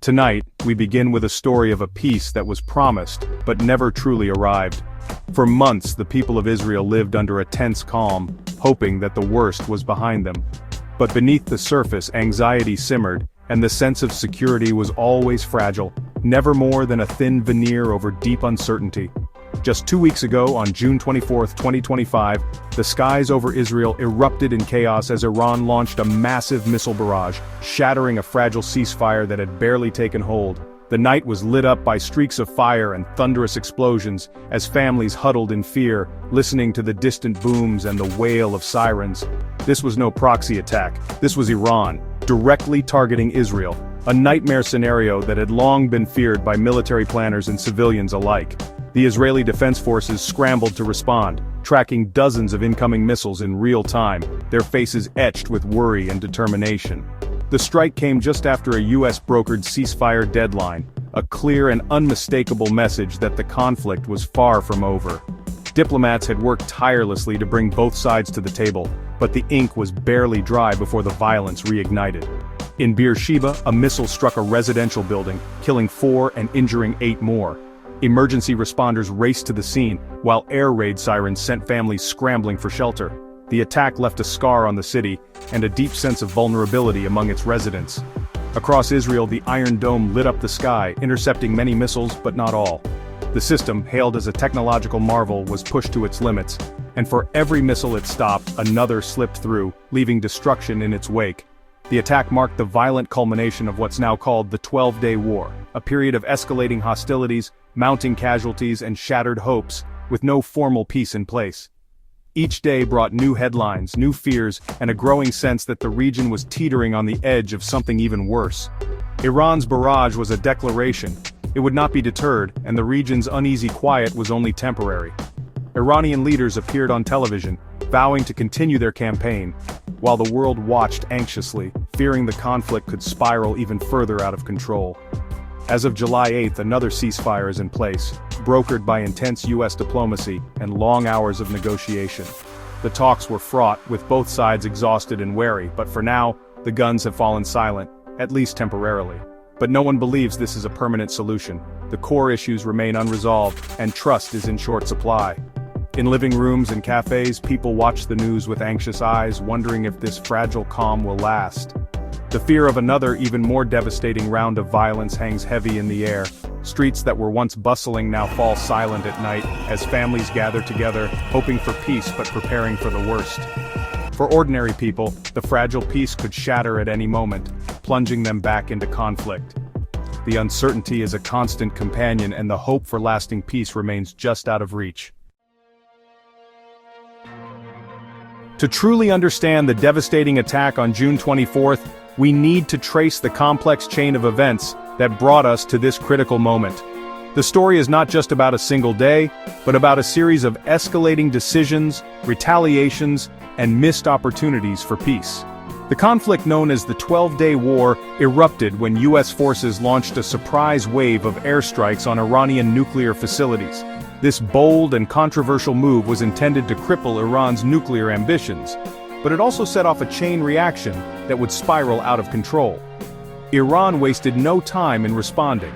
Tonight, we begin with a story of a peace that was promised, but never truly arrived. For months, the people of Israel lived under a tense calm, hoping that the worst was behind them. But beneath the surface, anxiety simmered, and the sense of security was always fragile, never more than a thin veneer over deep uncertainty. Just 2 weeks ago, on June 24, 2025, the skies over Israel erupted in chaos as Iran launched a massive missile barrage, shattering a fragile ceasefire that had barely taken hold. The night was lit up by streaks of fire and thunderous explosions, as families huddled in fear, listening to the distant booms and the wail of sirens. This was no proxy attack. This was Iran, directly targeting Israel, a nightmare scenario that had long been feared by military planners and civilians alike. The Israeli Defense Forces scrambled to respond, tracking dozens of incoming missiles in real time, their faces etched with worry and determination. The strike came just after a US-brokered ceasefire deadline, a clear and unmistakable message that the conflict was far from over. Diplomats had worked tirelessly to bring both sides to the table, but the ink was barely dry before the violence reignited. In Beersheba, a missile struck a residential building, killing 4 and injuring 8 more. Emergency responders raced to the scene, while air raid sirens sent families scrambling for shelter. The attack left a scar on the city, and a deep sense of vulnerability among its residents. Across Israel, the Iron Dome lit up the sky, intercepting many missiles, but not all. The system, hailed as a technological marvel, was pushed to its limits, and for every missile it stopped, another slipped through, leaving destruction in its wake. The attack marked the violent culmination of what's now called the 12-Day War, a period of escalating hostilities, mounting casualties and shattered hopes, with no formal peace in place. Each day brought new headlines, new fears, and a growing sense that the region was teetering on the edge of something even worse. Iran's barrage was a declaration. It would not be deterred, and the region's uneasy quiet was only temporary. Iranian leaders appeared on television, vowing to continue their campaign, while the world watched anxiously, fearing the conflict could spiral even further out of control. As of July 8, another ceasefire is in place, brokered by intense US diplomacy and long hours of negotiation. The talks were fraught, with both sides exhausted and wary, but for now, the guns have fallen silent, at least temporarily. But no one believes this is a permanent solution. The core issues remain unresolved, and trust is in short supply. In living rooms and cafes, people watch the news with anxious eyes, wondering if this fragile calm will last. The fear of another, even more devastating round of violence hangs heavy in the air. Streets that were once bustling now fall silent at night, as families gather together, hoping for peace but preparing for the worst. For ordinary people, the fragile peace could shatter at any moment, plunging them back into conflict. The uncertainty is a constant companion, and the hope for lasting peace remains just out of reach. To truly understand the devastating attack on June 24th, we need to trace the complex chain of events that brought us to this critical moment. The story is not just about a single day, but about a series of escalating decisions, retaliations, and missed opportunities for peace. The conflict known as the 12-Day War erupted when US forces launched a surprise wave of airstrikes on Iranian nuclear facilities. This bold and controversial move was intended to cripple Iran's nuclear ambitions, but it also set off a chain reaction that would spiral out of control. Iran wasted no time in responding.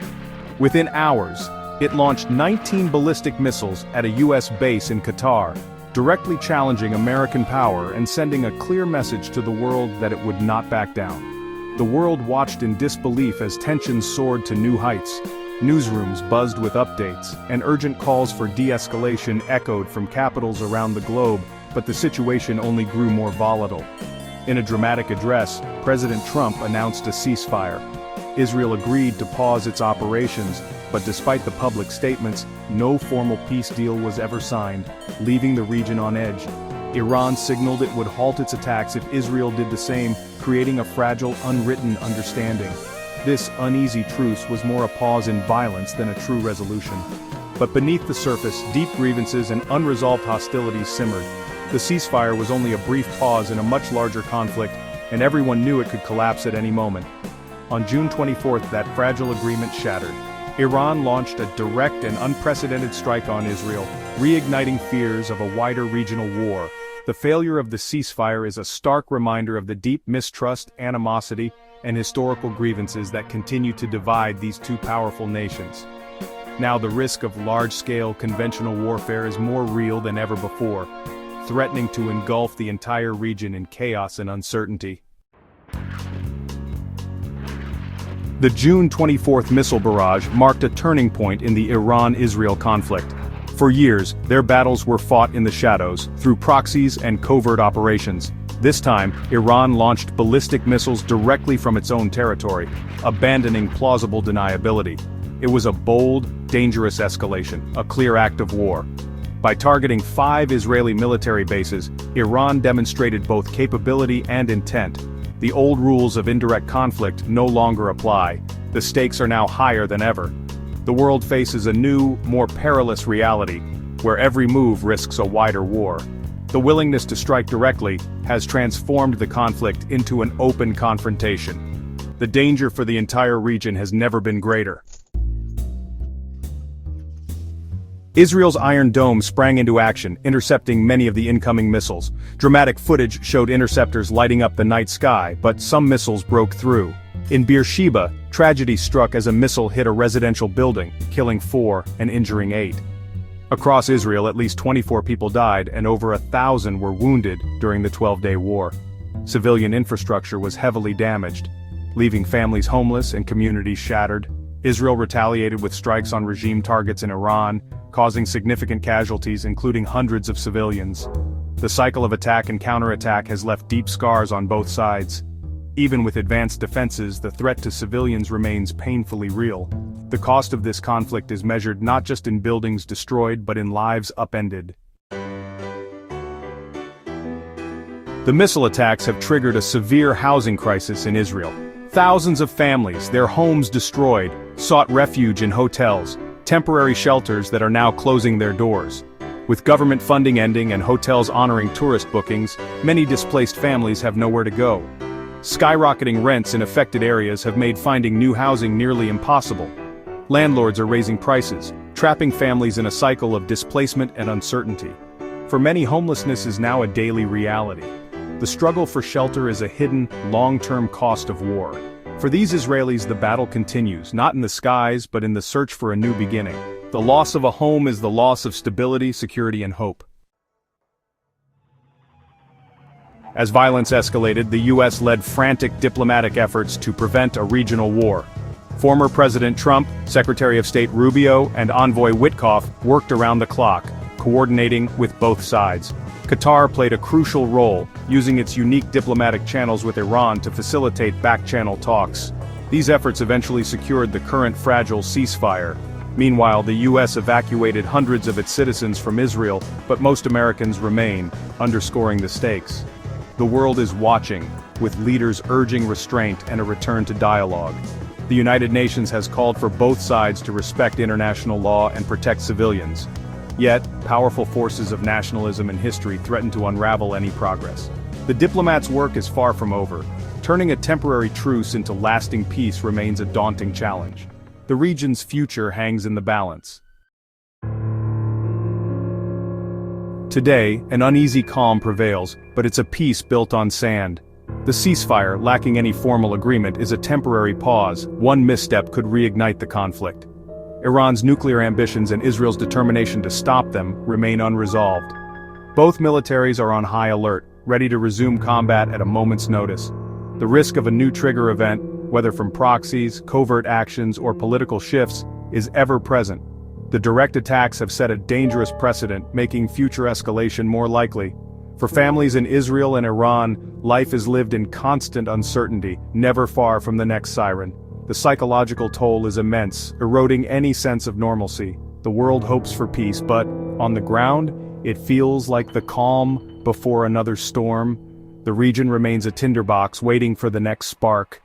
Within hours, it launched 19 ballistic missiles at a US base in Qatar, directly challenging American power and sending a clear message to the world that it would not back down. The world watched in disbelief as tensions soared to new heights. Newsrooms buzzed with updates, and urgent calls for de-escalation echoed from capitals around the globe, but the situation only grew more volatile. In a dramatic address, President Trump announced a ceasefire. Israel agreed to pause its operations, but despite the public statements, no formal peace deal was ever signed, leaving the region on edge. Iran signaled it would halt its attacks if Israel did the same, creating a fragile, unwritten understanding. This uneasy truce was more a pause in violence than a true resolution. But beneath the surface, deep grievances and unresolved hostilities simmered. The ceasefire was only a brief pause in a much larger conflict, and everyone knew it could collapse at any moment. On June 24th, that fragile agreement shattered. Iran launched a direct and unprecedented strike on Israel, reigniting fears of a wider regional war. The failure of the ceasefire is a stark reminder of the deep mistrust, animosity, and historical grievances that continue to divide these two powerful nations. Now the risk of large-scale conventional warfare is more real than ever before, threatening to engulf the entire region in chaos and uncertainty. The June 24th missile barrage marked a turning point in the Iran-Israel conflict. For years, their battles were fought in the shadows, through proxies and covert operations. This time, Iran launched ballistic missiles directly from its own territory, abandoning plausible deniability. It was a bold, dangerous escalation, a clear act of war. By targeting 5 Israeli military bases, Iran demonstrated both capability and intent. The old rules of indirect conflict no longer apply. The stakes are now higher than ever. The world faces a new, more perilous reality, where every move risks a wider war. The willingness to strike directly has transformed the conflict into an open confrontation. The danger for the entire region has never been greater. Israel's Iron Dome sprang into action, intercepting many of the incoming missiles. Dramatic footage showed interceptors lighting up the night sky, but some missiles broke through. In Beersheba, tragedy struck as a missile hit a residential building, killing 4 and injuring 8. Across Israel, at least 24 people died and over 1,000 were wounded during the 12-day war. Civilian infrastructure was heavily damaged, leaving families homeless and communities shattered. Israel retaliated with strikes on regime targets in Iran, causing significant casualties including hundreds of civilians. The cycle of attack and counterattack has left deep scars on both sides. Even with advanced defenses, the threat to civilians remains painfully real. The cost of this conflict is measured not just in buildings destroyed but in lives upended. The missile attacks have triggered a severe housing crisis in Israel. Thousands of families, their homes destroyed, sought refuge in hotels, temporary shelters that are now closing their doors. With government funding ending and hotels honoring tourist bookings, many displaced families have nowhere to go. Skyrocketing rents in affected areas have made finding new housing nearly impossible. Landlords are raising prices, trapping families in a cycle of displacement and uncertainty. For many, homelessness is now a daily reality. The struggle for shelter is a hidden, long-term cost of war. For these Israelis, the battle continues, not in the skies but in the search for a new beginning. The loss of a home is the loss of stability, security, and hope. As violence escalated, the U.S. led frantic diplomatic efforts to prevent a regional war. Former President Trump, Secretary of State Rubio, and Envoy Witkoff worked around the clock, coordinating with both sides. Qatar played a crucial role, using its unique diplomatic channels with Iran to facilitate back-channel talks. These efforts eventually secured the current fragile ceasefire. Meanwhile, the U.S. evacuated hundreds of its citizens from Israel, but most Americans remain, underscoring the stakes. The world is watching, with leaders urging restraint and a return to dialogue. The United Nations has called for both sides to respect international law and protect civilians. Yet, powerful forces of nationalism and history threaten to unravel any progress. The diplomats' work is far from over. Turning a temporary truce into lasting peace remains a daunting challenge. The region's future hangs in the balance. Today, an uneasy calm prevails, but it's a peace built on sand. The ceasefire, lacking any formal agreement, is a temporary pause. One misstep could reignite the conflict. Iran's nuclear ambitions and Israel's determination to stop them remain unresolved. Both militaries are on high alert, ready to resume combat at a moment's notice. The risk of a new trigger event, whether from proxies, covert actions, or political shifts, is ever present. The direct attacks have set a dangerous precedent, making future escalation more likely. For families in Israel and Iran, life is lived in constant uncertainty, never far from the next siren. The psychological toll is immense, eroding any sense of normalcy. The world hopes for peace, but, on the ground, it feels like the calm before another storm. The region remains a tinderbox waiting for the next spark.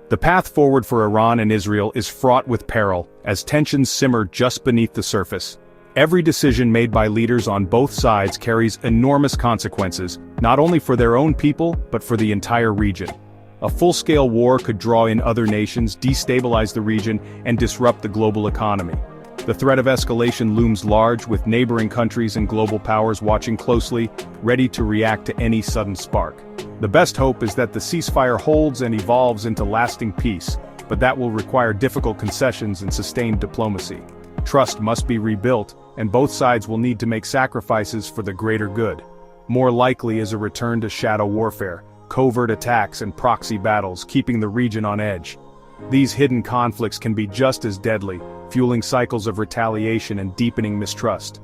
The path forward for Iran and Israel is fraught with peril, as tensions simmer just beneath the surface. Every decision made by leaders on both sides carries enormous consequences, not only for their own people, but for the entire region. A full-scale war could draw in other nations, destabilize the region, and disrupt the global economy. The threat of escalation looms large, with neighboring countries and global powers watching closely, ready to react to any sudden spark. The best hope is that the ceasefire holds and evolves into lasting peace, but that will require difficult concessions and sustained diplomacy. Trust must be rebuilt, and both sides will need to make sacrifices for the greater good. More likely is a return to shadow warfare, covert attacks and proxy battles, keeping the region on edge. These hidden conflicts can be just as deadly, fueling cycles of retaliation and deepening mistrust.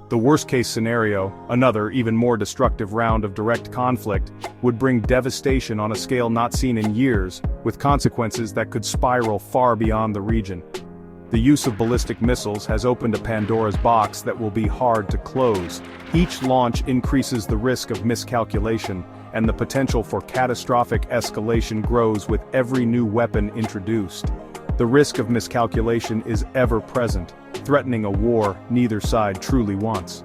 The worst-case scenario, another, even more destructive round of direct conflict, would bring devastation on a scale not seen in years, with consequences that could spiral far beyond the region. The use of ballistic missiles has opened a Pandora's box that will be hard to close. Each launch increases the risk of miscalculation, and the potential for catastrophic escalation grows with every new weapon introduced. The risk of miscalculation is ever present, threatening a war neither side truly wants.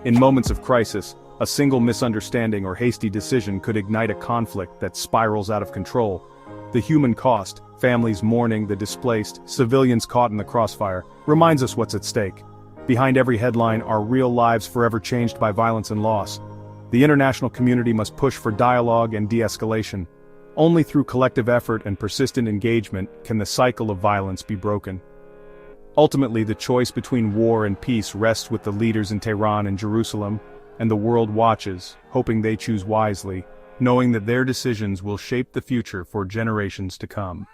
In moments of crisis, a single misunderstanding or hasty decision could ignite a conflict that spirals out of control. The human cost, families mourning the displaced, civilians caught in the crossfire, reminds us what's at stake. Behind every headline are real lives forever changed by violence and loss. The international community must push for dialogue and de-escalation. Only through collective effort and persistent engagement can the cycle of violence be broken. Ultimately, the choice between war and peace rests with the leaders in Tehran and Jerusalem, and the world watches, hoping they choose wisely, knowing that their decisions will shape the future for generations to come.